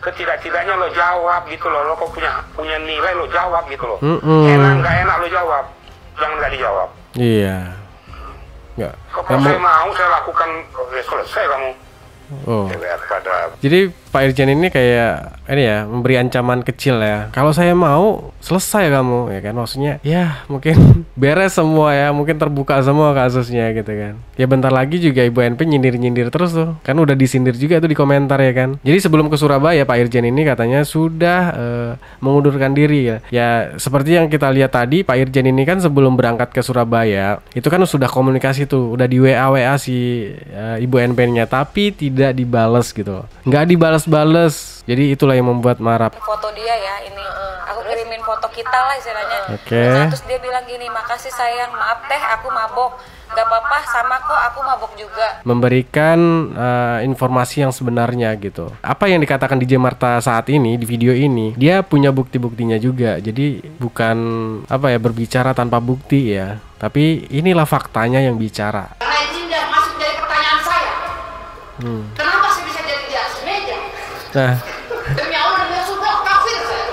Ketidak-tidaknya lo jawab gitu loh. Lo kok punya nilai lo jawab gitu loh. Enak nggak enak lo jawab. Jangan nggak dijawab. Iya. Nggak. Kalau saya mau saya lakukan, ya selesai kamu. Oh. Daripada Jadi Pak Irjen ini kayak ini ya, memberi ancaman kecil ya. Kalau saya mau, selesai kamu, ya kan? Maksudnya, ya mungkin beres semua ya, mungkin terbuka semua kasusnya gitu kan. Ya bentar lagi juga Ibu NP nyindir-nyindir terus tuh. Kan udah disindir juga tuh di komentar ya kan. Jadi sebelum ke Surabaya, Pak Irjen ini katanya sudah mengundurkan diri ya. Ya seperti yang kita lihat tadi, Pak Irjen ini kan sebelum berangkat ke Surabaya, itu kan sudah komunikasi tuh, udah di WA si Ibu NP-nya, tapi tidak dibales gitu. Nggak dibales-bales. Jadi itulah yang membuat marah. Foto dia ya ini. Aku kirimin foto kita lah istilahnya. Oke. Nah, terus dia bilang gini, makasih sayang, maaf teh aku mabok. Gak apa-apa, sama kok aku mabok juga. Memberikan informasi yang sebenarnya gitu. Apa yang dikatakan DJ Marta saat ini di video ini, dia punya bukti-buktinya juga. Jadi bukan apa ya, berbicara tanpa bukti ya. Tapi inilah faktanya yang bicara. Karena ini tidak masuk dari pertanyaan saya. Kenapa saya bisa jadi di atas meja? Nah, Demi Allah, demi Rasulullah, kafir saya.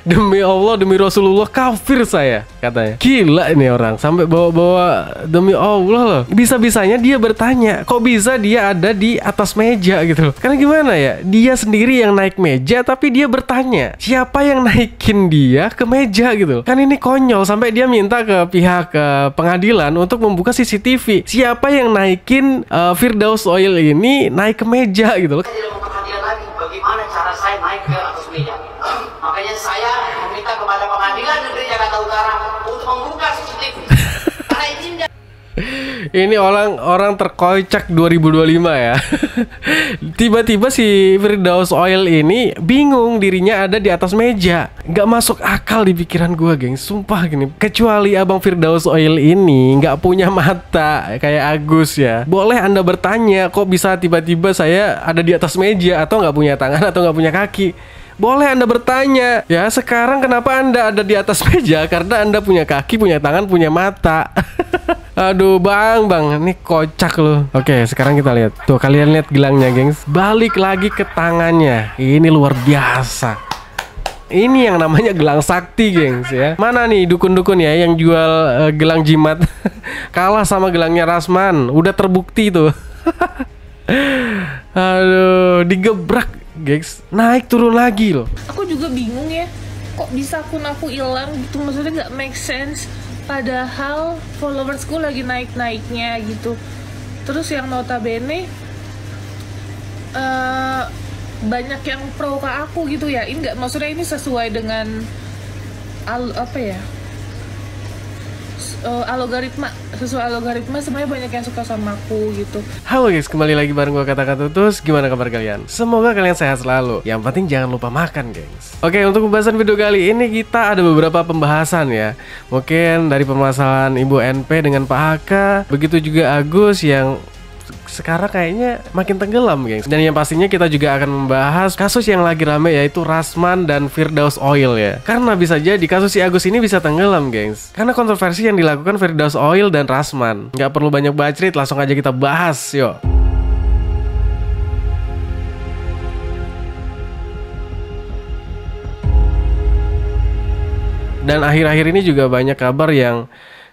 demi Allah, demi Rasulullah kafir saya, katanya. Gila ini orang, sampai bawa-bawa demi Allah loh. Bisa-bisanya dia bertanya, kok bisa dia ada di atas meja gitu loh. Karena gimana ya, dia sendiri yang naik meja tapi dia bertanya, siapa yang naikin dia ke meja gitu loh. Kan ini konyol, sampai dia minta ke pihak pengadilan untuk membuka CCTV. Siapa yang naikin Firdaus Oil ini naik ke meja gitu loh. Saya tidak mau pengadilan lagi. Bagaimana cara saya naik ke atas meja? Makanya saya meminta kepada pengadilan negeri Jakarta Utara untuk membuka CCTV. Karena izin dan Ini orang terkocak 2025 ya. Tiba-tiba si Firdaus Oil ini bingung dirinya ada di atas meja. Gak masuk akal di pikiran gue, geng. Sumpah gini. Kecuali abang Firdaus Oil ini gak punya mata kayak Agus ya. Boleh anda bertanya, kok bisa tiba-tiba saya ada di atas meja, atau gak punya tangan atau gak punya kaki. Boleh anda bertanya. Ya sekarang kenapa anda ada di atas meja? Karena anda punya kaki, punya tangan, punya mata. Aduh bang, ini kocak loh. Oke, sekarang kita lihat. Tuh kalian lihat gelangnya, gengs. Balik lagi ke tangannya. Ini luar biasa. Ini yang namanya gelang sakti, gengs ya. Mana nih dukun-dukun ya yang jual gelang jimat? Kalah sama gelangnya Rasman. Udah terbukti tuh. Aduh, digebrak, gengs. Naik turun lagi loh. Aku juga bingung ya, kok bisa akun aku hilang gitu, maksudnya nggak make sense. Padahal followersku lagi naik-naiknya gitu. Terus yang notabene banyak yang pro ke aku gitu ya. Ini nggak, maksudnya ini sesuai dengan algoritma, sesuai algoritma sebenarnya banyak yang suka sama aku gitu. Halo guys, kembali lagi bareng gue Kata-Kata Tutus. Gimana kabar kalian? Semoga kalian sehat selalu. Yang penting jangan lupa makan, gengs. Oke, untuk pembahasan video kali ini kita ada beberapa pembahasan ya. Mungkin dari permasalahan Ibu NP dengan Pak HK, begitu juga Agus yang sekarang kayaknya makin tenggelam, gengs. Dan yang pastinya kita juga akan membahas kasus yang lagi rame, yaitu Rasman dan Firdaus Oil ya. Karena bisa jadi kasus si Agus ini bisa tenggelam, gengs, karena kontroversi yang dilakukan Firdaus Oil dan Rasman. Nggak perlu banyak bacrit, langsung aja kita bahas, yuk. Dan akhir-akhir ini juga banyak kabar yang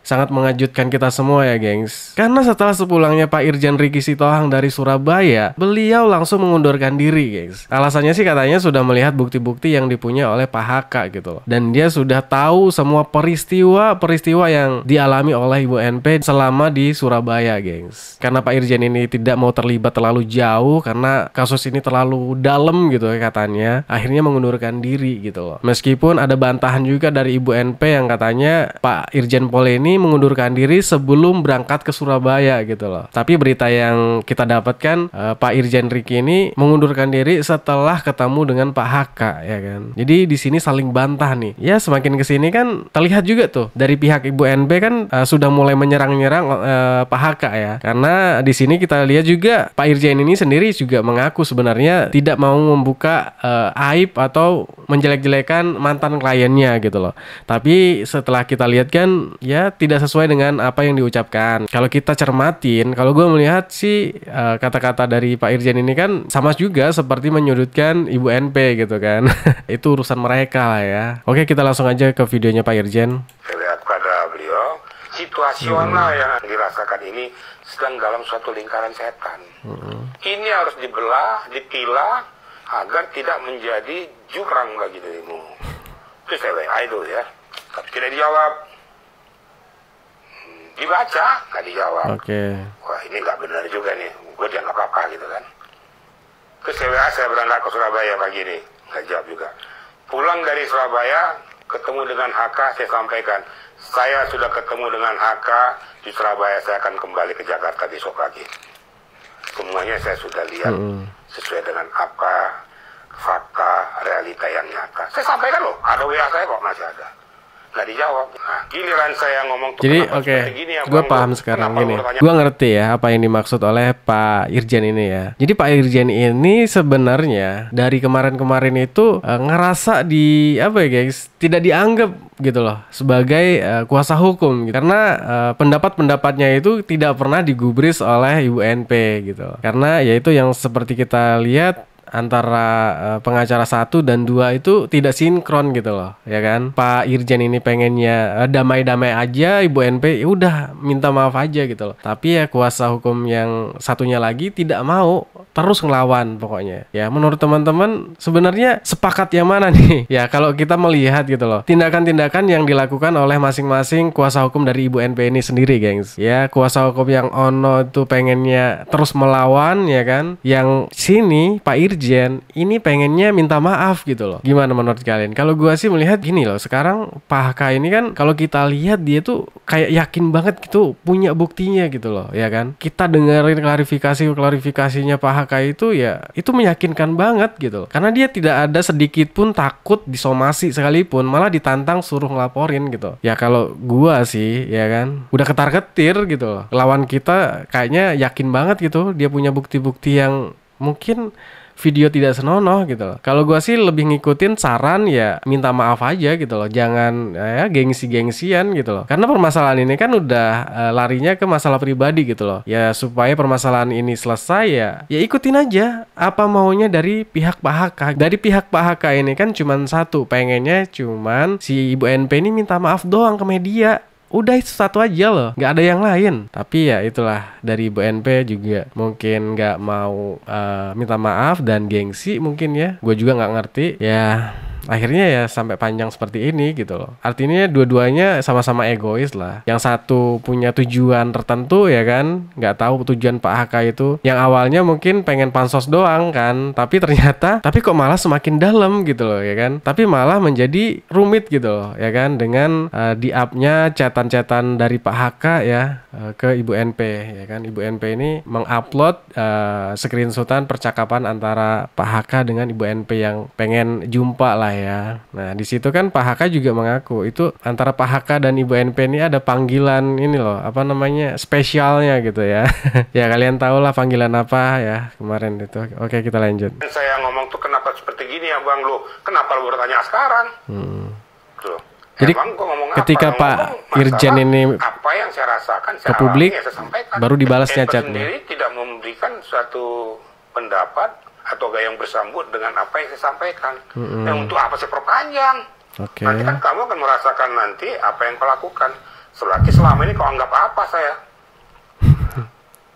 sangat mengejutkan kita semua ya, gengs. Karena setelah sepulangnya Pak Irjen Ricky Sitohang dari Surabaya, beliau langsung mengundurkan diri, gengs. Alasannya sih katanya sudah melihat bukti-bukti yang dipunya oleh Pak HK gitu loh. Dan dia sudah tahu semua peristiwa yang dialami oleh Ibu NP selama di Surabaya, gengs. Karena Pak Irjen ini tidak mau terlibat terlalu jauh karena kasus ini terlalu dalam gitu ya katanya, akhirnya mengundurkan diri gitu loh. Meskipun ada bantahan juga dari Ibu NP yang katanya Pak Irjen Pol ini mengundurkan diri sebelum berangkat ke Surabaya gitu loh. Tapi berita yang kita dapatkan, Pak Irjen Ricky ini mengundurkan diri setelah ketemu dengan Pak HK ya kan. Jadi di sini saling bantah nih. Ya semakin kesini kan terlihat juga tuh dari pihak Ibu NP kan sudah mulai menyerang-nyerang Pak HK ya. Karena di sini kita lihat juga Pak Irjen ini sendiri juga mengaku sebenarnya tidak mau membuka aib atau menjelek-jelekan mantan kliennya gitu loh. Tapi setelah kita lihat kan ya tidak sesuai dengan apa yang diucapkan. Kalau kita cermatin, kalau gue melihat sih kata-kata dari Pak Irjen ini kan sama juga seperti menyudutkan Ibu NP gitu kan. Itu urusan mereka lah ya. Oke, kita langsung aja ke videonya Pak Irjen. Saya lihat pada beliau, situasional yang dirasakan ini sedang dalam suatu lingkaran setan. Ini harus dibelah, dipilah agar tidak menjadi jurang bagi dirimu. Itu saya WA itu ya, tapi tidak dijawab. Dibaca, nggak dijawab. Wah, ini nggak benar juga nih, gue dianggap apa gitu kan. Terus saya WA, saya berangkat ke Surabaya pagi ini, nggak jawab juga. Pulang dari Surabaya, ketemu dengan HK, saya sampaikan, saya sudah ketemu dengan HK di Surabaya, saya akan kembali ke Jakarta besok pagi. Semuanya saya sudah lihat sesuai dengan apa fakta realita yang nyata. Saya sampaikan loh, ada WA saya kok masih ada. Nggak dijawab. Nah, giliran saya ngomong tuh. Jadi gue paham sekarang ini. Gue ngerti ya apa yang dimaksud oleh Pak Irjen ini ya. Jadi Pak Irjen ini sebenarnya dari kemarin-kemarin itu ngerasa di apa ya guys, tidak dianggap gitu loh sebagai kuasa hukum gitu. Karena pendapat-pendapatnya itu tidak pernah digubris oleh Ibu NP gitu. Karena yaitu yang seperti kita lihat antara pengacara 1 dan 2 itu tidak sinkron gitu loh, ya kan? Pak Irjen ini pengennya damai-damai aja, Ibu NP ya udah minta maaf aja gitu loh. Tapi ya kuasa hukum yang satunya lagi tidak mau, terus ngelawan pokoknya. Ya menurut teman-teman sebenarnya sepakat yang mana nih? Ya kalau kita melihat gitu loh, tindakan-tindakan yang dilakukan oleh masing-masing kuasa hukum dari Ibu NP ini sendiri, gengs. Ya kuasa hukum yang ono itu pengennya terus melawan, ya kan? Yang sini Pak Irjen ini pengennya minta maaf gitu loh. Gimana menurut kalian? Kalau gua sih melihat gini loh, sekarang Pak HK ini kan kalau kita lihat dia tuh kayak yakin banget gitu punya buktinya gitu loh, ya kan? Kita dengerin klarifikasinya Pak HK itu ya itu meyakinkan banget gitu loh. Karena dia tidak ada sedikit pun takut disomasi sekalipun, malah ditantang suruh ngelaporin gitu. Ya kalau gua sih ya kan udah ketar-ketir gitu loh. Lawan kita kayaknya yakin banget gitu dia punya bukti-bukti yang mungkin video tidak senonoh gitu loh. Kalau gua sih lebih ngikutin saran ya minta maaf aja gitu loh. Jangan ya gengsi-gengsian gitu loh. Karena permasalahan ini kan udah larinya ke masalah pribadi gitu loh. Ya supaya permasalahan ini selesai ya ikutin aja apa maunya dari pihak Pak HK. Dari pihak Pak HK ini kan cuman satu, pengennya cuman si Ibu NP ini minta maaf doang ke media. Udah itu satu aja loh, nggak ada yang lain. Tapi ya itulah dari Ibu NP juga mungkin nggak mau minta maaf dan gengsi mungkin ya. Gue juga nggak ngerti ya. Akhirnya ya sampai panjang seperti ini gitu loh. Artinya dua-duanya sama-sama egois lah. Yang satu punya tujuan tertentu ya kan, nggak tahu tujuan Pak HK itu. Yang awalnya mungkin pengen pansos doang kan, tapi ternyata kok malah semakin dalam gitu loh ya kan. Tapi malah menjadi rumit gitu loh ya kan, dengan di-up-nya chatan-chatan dari Pak HK ya ke Ibu NP ya kan. Ibu NP ini mengupload screenshotan percakapan antara Pak HK dengan Ibu NP yang pengen jumpa lah ya. Nah di situ kan Pak HK juga mengaku itu antara Pak HK dan Ibu NP ini ada panggilan ini loh, apa namanya, spesialnya gitu ya. Ya kalian tahu lah panggilan apa ya kemarin itu. Oke kita lanjut. Saya ngomong tuh kenapa seperti gini ya Bang, lu kenapa lu bertanya sekarang? Tuh. Jadi ketika Pak Irjen ini apa yang saya rasakan ke publik baru dibalasnya chatnya. Sendiri tidak memberikan suatu pendapat atau gaya yang bersambut dengan apa yang saya sampaikan. Yang untuk apa saya perpanjang? Nanti kan kamu akan merasakan nanti apa yang kau lakukan. Selama ini kau anggap apa saya?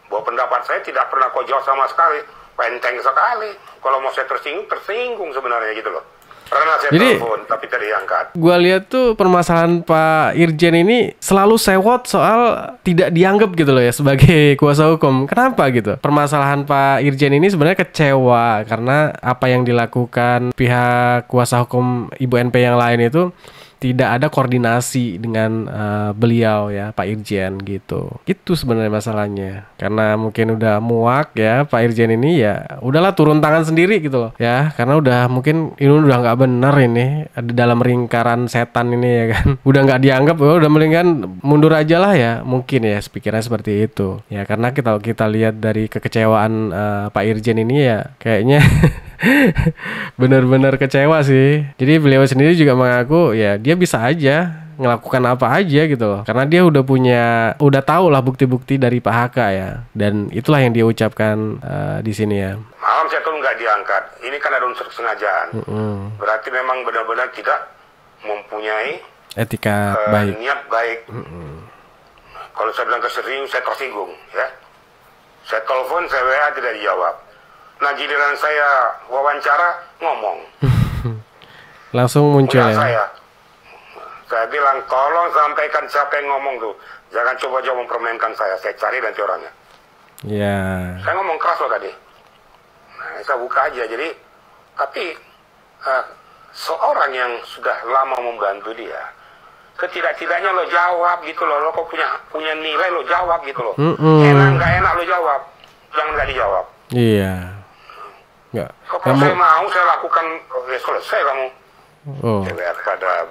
Bahwa pendapat saya tidak pernah kau jawab sama sekali. Penteng sekali. Kalau mau saya tersinggung sebenarnya gitu loh. Karena saya telepon tapi tidak diangkat. Gua lihat tuh permasalahan Pak Irjen ini selalu sewot soal tidak dianggap gitu loh ya sebagai kuasa hukum. Kenapa gitu? Permasalahan Pak Irjen ini sebenarnya kecewa karena apa yang dilakukan pihak kuasa hukum Ibu NP yang lain itu tidak ada koordinasi dengan beliau ya Pak Irjen gitu. Itu sebenarnya masalahnya. Karena mungkin udah muak ya Pak Irjen ini ya udahlah turun tangan sendiri gitu loh ya. Karena udah mungkin ini udah nggak bener ini di dalam lingkaran setan ini ya kan. Udah nggak dianggap, udah mendingan mundur aja lah ya. Mungkin ya pikirnya seperti itu. Ya karena kita lihat dari kekecewaan Pak Irjen ini ya kayaknya benar-benar kecewa sih. Jadi beliau sendiri juga mengaku ya dia bisa aja ngelakukan apa aja gitu loh. Karena dia udah tahu lah bukti-bukti dari Pak HK ya. Dan itulah yang dia ucapkan di sini ya. Malam saya tuh nggak diangkat. Ini kan ada unsur kesengajaan. Berarti memang benar-benar tidak mempunyai etika baik. Niat baik. Kalau saya bilang keserius, saya tersinggung ya. Saya telepon, saya WA tidak dijawab. Nah giliran saya wawancara ngomong. Langsung muncul ya. Saya bilang tolong sampaikan siapa yang ngomong tuh. Jangan coba-coba mempermainkan saya cari nanti orangnya. Iya. Saya ngomong keras loh tadi. Nah saya buka aja jadi. Tapi seorang yang sudah lama membantu dia, ketidak-tidaknya lo jawab gitu loh. Lo kok punya nilai lo jawab gitu loh. Enak nggak enak lo jawab. Jangan nggak dijawab. Iya. Nggak. Kalau saya mau saya lakukan selesai kamu. Oh.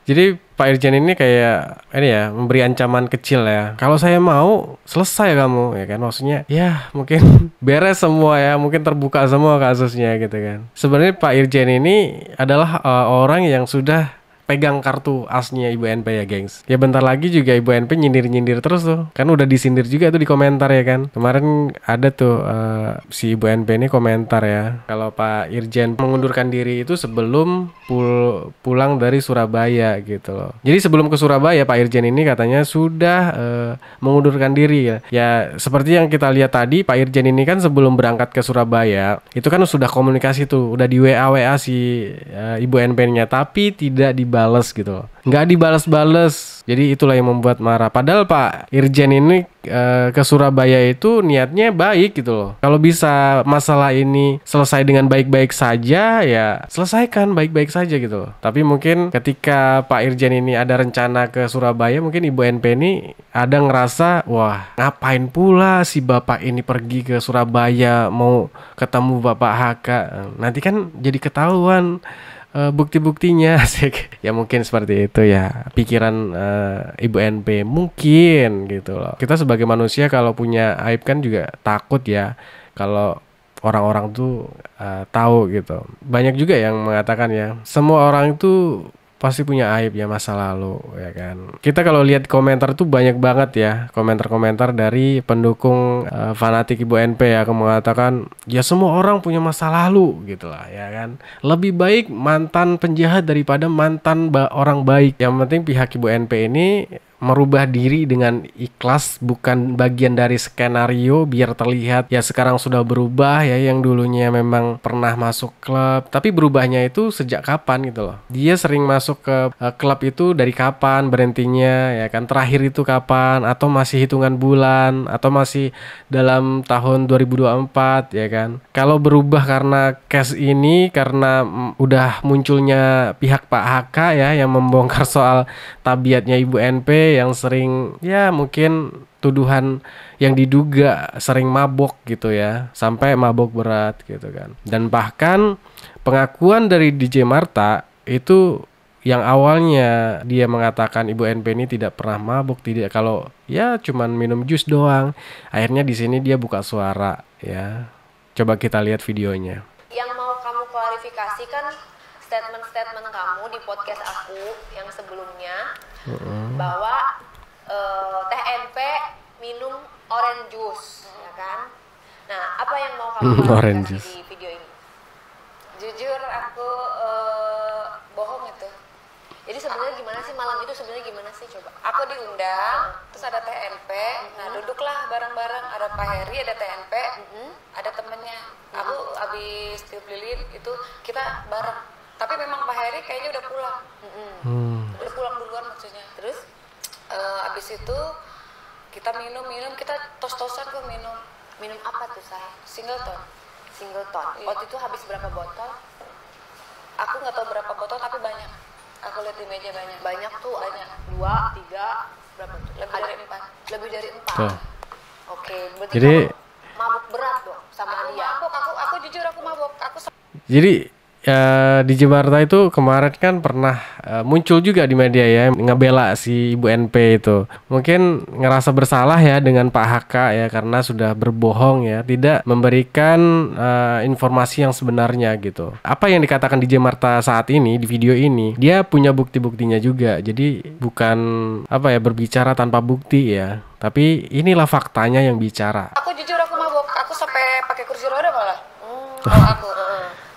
Jadi Pak Irjen ini kayak ini ya, memberi ancaman kecil ya. Kalau saya mau selesai kamu ya kan, maksudnya ya mungkin beres semua ya, mungkin terbuka semua kasusnya gitu kan. Sebenarnya Pak Irjen ini adalah orang yang sudah pegang kartu asnya Ibu NP ya gengs. Ya bentar lagi juga Ibu NP nyindir-nyindir terus tuh. Kan udah disindir juga tuh di komentar ya kan. Kemarin ada tuh si Ibu NP ini komentar ya. Kalau Pak Irjen mengundurkan diri itu sebelum pulang dari Surabaya gitu loh. Jadi sebelum ke Surabaya Pak Irjen ini katanya sudah mengundurkan diri ya. Ya seperti yang kita lihat tadi Pak Irjen ini kan sebelum berangkat ke Surabaya itu kan sudah komunikasi tuh. Udah di WA si Ibu NP-nya tapi tidak dibalas gitu loh. Nggak dibalas-balas. Jadi itulah yang membuat marah. Padahal Pak Irjen ini ke Surabaya itu niatnya baik gitu loh. Kalau bisa masalah ini selesai dengan baik-baik saja ya selesaikan baik-baik saja gitu loh. Tapi mungkin ketika Pak Irjen ini ada rencana ke Surabaya, mungkin Ibu NP ini ada ngerasa wah ngapain pula si bapak ini pergi ke Surabaya mau ketemu Bapak HK. Nanti kan jadi ketahuan bukti-buktinya asik. Ya mungkin seperti itu ya pikiran Ibu NP mungkin gitu loh. Kita sebagai manusia kalau punya aib kan juga takut ya kalau orang-orang tuh tahu gitu. Banyak juga yang mengatakan ya semua orang itu pasti punya aib ya masa lalu ya kan. Kita kalau lihat komentar tuh banyak banget ya komentar-komentar dari pendukung fanatik Ibu NP ya mengatakan ya semua orang punya masa lalu gitu lah ya kan. Lebih baik mantan penjahat daripada mantan orang baik. Yang penting pihak Ibu NP ini merubah diri dengan ikhlas, bukan bagian dari skenario biar terlihat ya sekarang sudah berubah ya, yang dulunya memang pernah masuk klub. Tapi berubahnya itu sejak kapan gitu loh. Dia sering masuk ke klub itu dari kapan berhentinya ya kan, terakhir itu kapan, atau masih hitungan bulan, atau masih dalam tahun 2024 ya kan. Kalau berubah karena case ini, karena udah munculnya pihak Pak HK ya yang membongkar soal tabiatnya Ibu NP yang sering ya mungkin tuduhan yang diduga sering mabok gitu ya, sampai mabok berat gitu kan. Dan bahkan pengakuan dari DJ Marta itu yang awalnya dia mengatakan Ibu NP ini tidak pernah mabok, tidak, kalau ya cuman minum jus doang. Akhirnya di sini dia buka suara ya. Coba kita lihat videonya. Yang mau kamu klarifikasi kan statement-statement kamu di podcast aku yang sebelumnya bahwa Teh NP minum orange juice ya kan. Nah, apa yang mau kamu klarifikasi di video ini? Jujur aku bohong itu. Jadi sebenarnya gimana sih malam itu, sebenarnya gimana sih coba? Aku diundang, terus ada Teh NP, nah duduklah bareng-bareng, ada Pak Heri, ada Teh NP, ada temennya. Aku habis tiup lilin itu kita bareng. Tapi memang Pak Heri kayaknya udah pulang. Udah pulang duluan maksudnya. Terus abis itu kita minum, kita tos-tosan kok minum. Minum apa tuh saya? Singleton. Iya. Waktu itu habis berapa botol? Aku nggak tahu berapa botol tapi banyak. Aku lihat di meja banyak. Banyak tuh, banyak. 2, 3, berapa tuh? Lebih dari 4. Oke, berarti jadi mabuk berat dong sama dia. Aku jujur aku mabuk. Jadi DJ Marta itu kemarin kan pernah muncul juga di media ya, ngebela si Ibu NP itu. Mungkin ngerasa bersalah ya dengan Pak HK ya, karena sudah berbohong ya, tidak memberikan informasi yang sebenarnya gitu. Apa yang dikatakan DJ Marta saat ini di video ini, dia punya bukti-buktinya juga. Jadi bukan apa ya, berbicara tanpa bukti ya. Tapi inilah faktanya yang bicara. Aku jujur aku mabok, aku sampai pakai kursi roda malah. Kalau aku.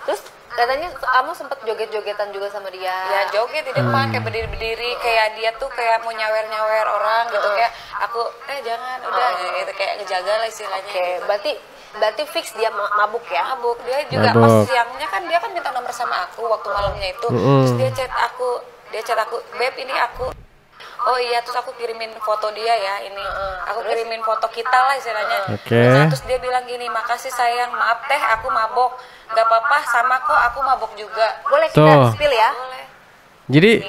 Terus katanya kamu sempet joget-jogetan juga sama dia. Ya joget di depan kayak berdiri-berdiri, kayak dia tuh kayak mau nyawer-nyawer orang gitu, kayak aku jangan udah gitu, kayak ngejaga lah istilahnya. Oke, gitu. berarti fix dia mabuk ya? Mabuk. Dia juga pas siangnya kan dia kan minta nomor sama aku waktu malamnya itu. Terus dia chat aku, "Beb, ini aku." Oh iya, terus aku kirimin foto dia ya ini. Aku kirimin foto kita lah istilahnya. Nah, terus dia bilang gini, "Makasih sayang, maaf teh aku mabok. Gak apa-apa, sama kok aku mabok juga." Boleh kita spill ya? Boleh. Jadi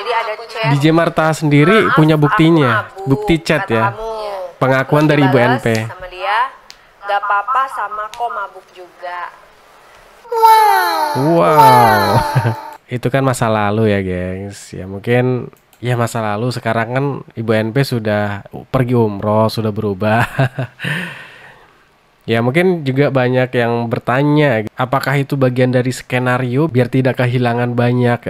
ada chat. DJ Marta sendiri punya buktinya, bukti chat ya. Pengakuan dari Ibu NP. Sama dia, gak apa-apa sama kok mabuk juga. Wow. Itu kan masa lalu ya, gengs. Ya mungkin ya masa lalu. Sekarang kan Ibu NP sudah pergi umroh, sudah berubah. Ya mungkin juga banyak yang bertanya, apakah itu bagian dari skenario biar tidak kehilangan banyak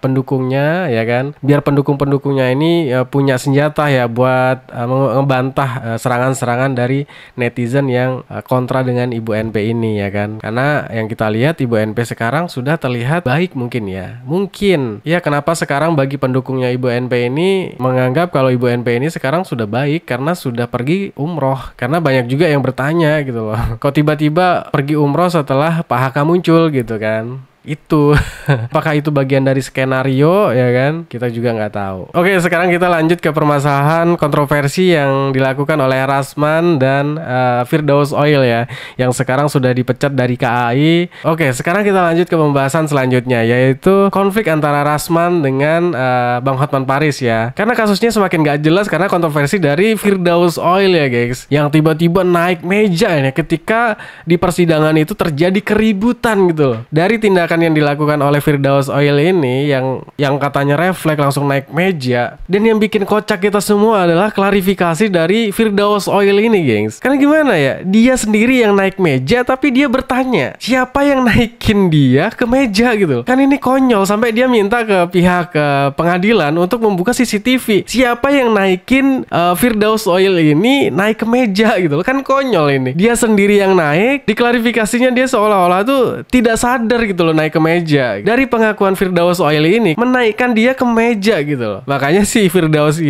pendukungnya ya kan? Biar pendukung-pendukungnya ini punya senjata ya buat ngebantah serangan-serangan dari netizen yang kontra dengan Ibu NP ini ya kan? Karena yang kita lihat Ibu NP sekarang sudah terlihat baik mungkin ya. Mungkin ya, kenapa sekarang bagi pendukungnya Ibu NP ini menganggap kalau Ibu NP ini sekarang sudah baik karena sudah pergi umroh. Karena banyak juga yang bertanya gitu loh, kok tiba-tiba pergi umroh setelah Pak HK muncul gitu kan. Itu apakah itu bagian dari skenario ya kan, kita juga nggak tahu. Oke, sekarang kita lanjut ke permasalahan kontroversi yang dilakukan oleh Rasman dan Firdaus Oil ya, yang sekarang sudah dipecat dari KAI. Oke, sekarang kita lanjut ke pembahasan selanjutnya, yaitu konflik antara Rasman dengan Bang Hotman Paris ya. Karena kasusnya semakin nggak jelas karena kontroversi dari Firdaus Oil ya guys, yang tiba-tiba naik meja ya ketika di persidangan itu terjadi keributan gitu loh. Dari tindakan yang dilakukan oleh Firdaus Oil ini yang katanya refleks langsung naik meja, dan yang bikin kocak kita semua adalah klarifikasi dari Firdaus Oil ini gengs. Karena gimana ya, dia sendiri yang naik meja tapi dia bertanya siapa yang naikin dia ke meja gitu. Kan ini konyol, sampai dia minta ke pihak pengadilan untuk membuka CCTV siapa yang naikin Firdaus Oil ini naik ke meja gitu. Kan konyol ini, dia sendiri yang naik, diklarifikasinya dia seolah-olah tuh tidak sadar gitu loh naik ke meja. Dari pengakuan Firdaus Oil ini menaikkan dia ke meja gitu loh. Makanya si Firdaus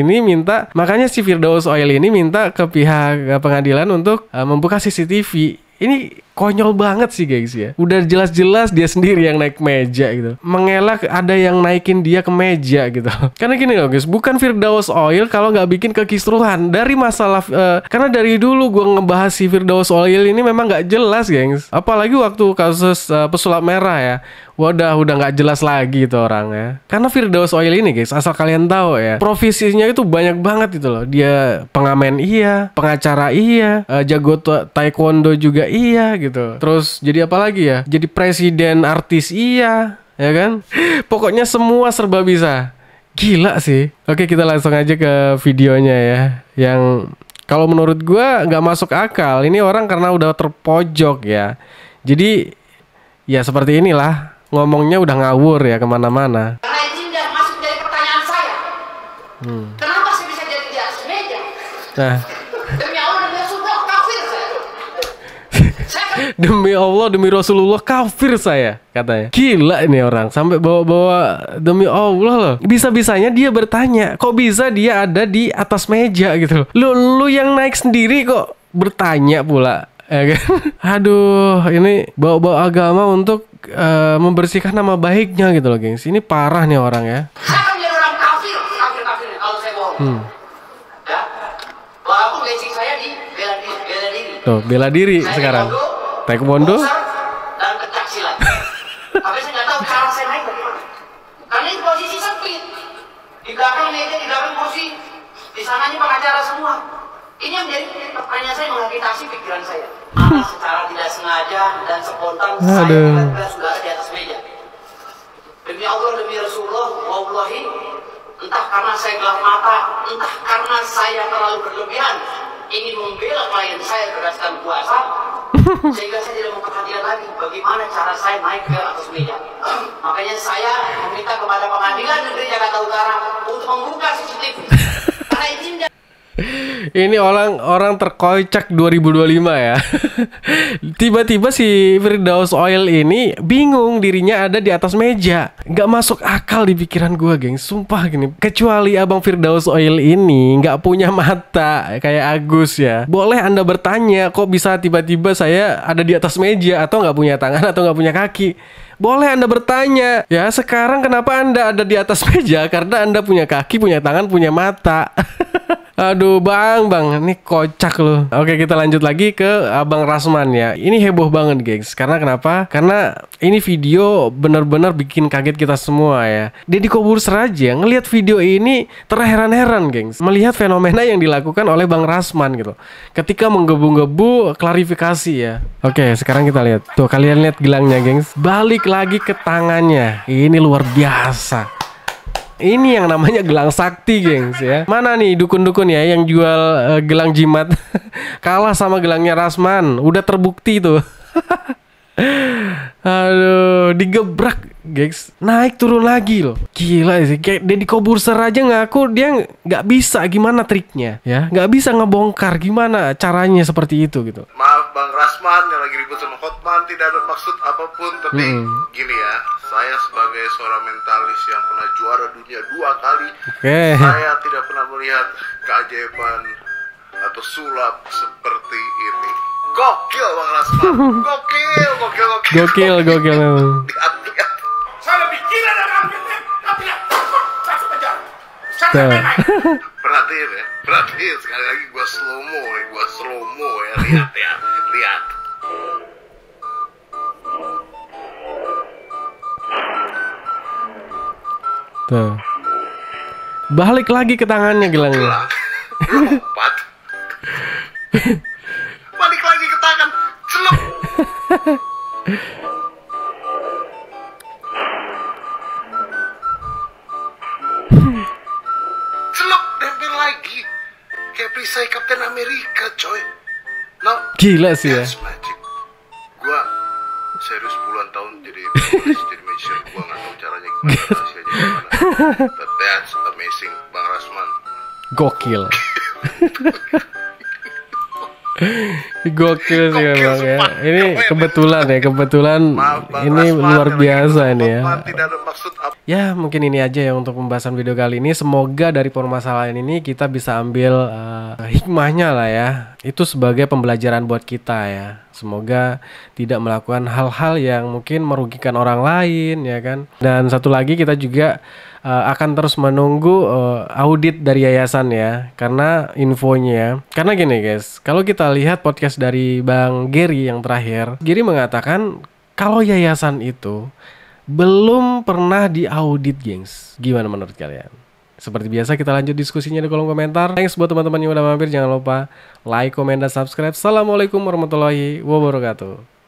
Oil ini minta ke pihak pengadilan untuk membuka CCTV. Ini konyol banget sih guys ya. Udah jelas-jelas dia sendiri yang naik meja gitu, mengelak ada yang naikin dia ke meja gitu. Karena gini loh guys, bukan Firdaus Oil kalau nggak bikin kekisruhan dari masalah karena dari dulu gue ngebahas si Firdaus Oil ini memang nggak jelas gengs. Apalagi waktu kasus pesulap merah ya, udah nggak jelas lagi itu orang ya. Karena Firdaus Oil ini guys, asal kalian tahu ya, profesinya itu banyak banget gitu loh. Dia pengamen iya, pengacara iya, jago taekwondo juga iya gitu. Terus jadi apa lagi ya? Jadi presiden artis iya, ya kan? Pokoknya semua serba bisa. Gila sih. Oke, kita langsung aja ke videonya ya. Yang kalau menurut gua nggak masuk akal. Ini orang karena udah terpojok ya. Jadi ya seperti inilah, ngomongnya udah ngawur ya kemana-mana. Karena ini tidak masuk dari pertanyaan saya. Kenapa saya bisa jadi di atas meja? Nah, Demi Allah, demi Rasulullah, kafir saya. demi Allah, demi Rasulullah kafir saya, katanya. Gila ini orang, sampai bawa-bawa demi Allah loh. Bisa-bisanya dia bertanya, kok bisa dia ada di atas meja gitu. Lu yang naik sendiri kok bertanya pula, ya kan? Aduh, ini bawa-bawa agama untuk membersihkan nama baiknya gitu loh gengs. Ini parah nih orang ya. Saya akan menjadi orang kafir kalau saya bohong. Ya, walaupun basic saya di bela diri. Tuh, bela diri Saya sekarang. Taekwondo dan pencaksilat. Tapi saya nggak tahu cara saya naik bagaimana. Karena itu posisi sempit. Di belakang meja, di belakang kursi, di sananya pengacara semua. Ini yang menjadi pertanyaan saya, mengagitasi pikiran saya. Mana secara tidak sengaja dan spontan saya tiba-tiba sudah ada di atas meja. karena saya gelap mata, entah karena saya terlalu berlebihan ingin membela klien saya berdasarkan kuasa, sehingga saya tidak memperhatikan lagi bagaimana cara saya naik ke atas meja. Makanya saya meminta kepada Pengadilan Negeri Jakarta Utara untuk membuka CCTV. Karena izin Ini orang terkocak 2025 ya. Tiba-tiba si Firdaus Oil ini bingung dirinya ada di atas meja. Gak masuk akal di pikiran gue, geng. Sumpah gini. Kecuali abang Firdaus Oil ini gak punya mata kayak Agus ya. Boleh Anda bertanya, kok bisa tiba-tiba saya ada di atas meja, atau gak punya tangan atau gak punya kaki. Boleh Anda bertanya. Ya, sekarang kenapa Anda ada di atas meja? Karena Anda punya kaki, punya tangan, punya mata. Aduh bang, ini kocak loh. Oke, kita lanjut lagi ke Abang Rasman ya. Ini heboh banget gengs. Karena kenapa? Karena ini video bener-bener bikin kaget kita semua ya. Deddy Corbuzier aja ngelihat video ini terheran-heran gengs, melihat fenomena yang dilakukan oleh Bang Rasman gitu, ketika menggebu-gebu klarifikasi ya. Oke, sekarang kita lihat. Tuh, kalian lihat gelangnya gengs. Balik lagi ke tangannya. Ini luar biasa. Ini yang namanya gelang sakti, gengs ya. Mana nih dukun-dukun ya yang jual gelang jimat? Kalah sama gelangnya Rasman. Udah terbukti tuh. Aduh, digebrak, gengs. Naik turun lagi loh. Gila sih. Kayak Deddy Corbuzier aja ngaku dia nggak bisa gimana triknya, ya. Nggak bisa ngebongkar gimana caranya seperti itu gitu. Maaf Bang Rasman yang lagi ribut sama Hotman, tidak ada maksud apapun, tapi gini ya, saya sebagai seorang mentalis yang pernah juara dunia 2 kali, saya tidak pernah melihat keajaiban atau sulap seperti ini. Gokil Bang Rasman, gokil. Lihat. Saya lebih gila dari Alvin, tapi nggak takut masuk penjara. Saya perhatiin sekali lagi gua slow mo ya, lihat. Tuh. Balik lagi ke tangannya gelangnya. Lompat. Balik lagi ke tangan. Celup. Celup, nempel lagi. Kayak perisai Kapten Amerika, coy. Nah, gila sih ya. Magic. Gua serius puluhan tahun jadi magician. Gua nggak tahu caranya gimana, rahasianya gimana. But that's amazing, Bang Rasman. Gokil. Gokil sih memang ya. Ini kebetulan ini luar biasa ini ya. Ya mungkin ini aja ya untuk pembahasan video kali ini. Semoga dari permasalahan ini kita bisa ambil hikmahnya lah ya. Itu sebagai pembelajaran buat kita ya. Semoga tidak melakukan hal-hal yang mungkin merugikan orang lain ya kan. Dan satu lagi, kita juga akan terus menunggu audit dari yayasan ya, karena infonya. Karena gini guys, kalau kita lihat podcast dari Bang Gary yang terakhir, Gary mengatakan kalau yayasan itu belum pernah diaudit, gengs. Gimana menurut kalian? Seperti biasa kita lanjut diskusinya di kolom komentar. Thanks buat teman-teman yang udah mampir, jangan lupa like, komen, dan subscribe. Assalamualaikum warahmatullahi wabarakatuh.